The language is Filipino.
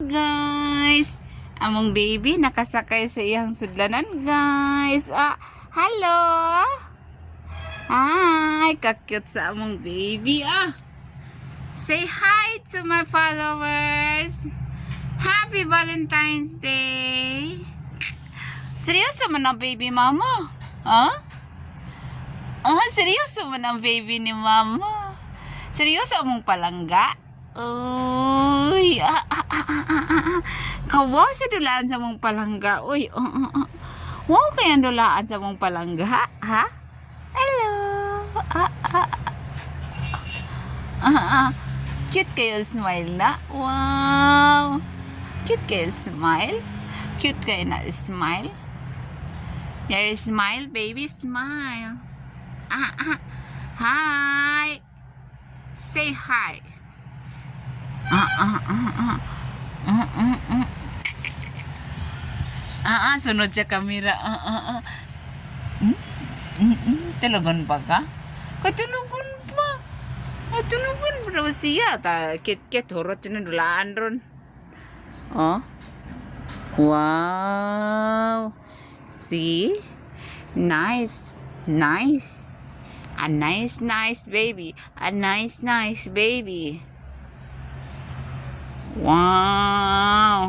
guys. Among baby nakasakay sa iyang sudlanan guys. Hello. Hi, ka-cute sa among baby. Say hi to my followers. Happy Valentine's Day. Seryoso man ang baby mama? Seryoso man ang baby ni mama? Seryoso among palangga? Uy, kawaw sa dulaan sa mong palangga. Uy, wow kaya dulaan sa mong palangga, ha? Hello. Cute kayo smile na. Wow. Cute kayo smile. Cute kayo na smile. Your smile, baby, smile. Hi. Say hi. Sunod sa kamera. Tulugon pa ka? Katulugon pa. Tulugon pa daw siya. Kit-kit, hurot yun dulaan ron. Wow. See? Nice. Nice. A nice baby. A nice baby. Wow.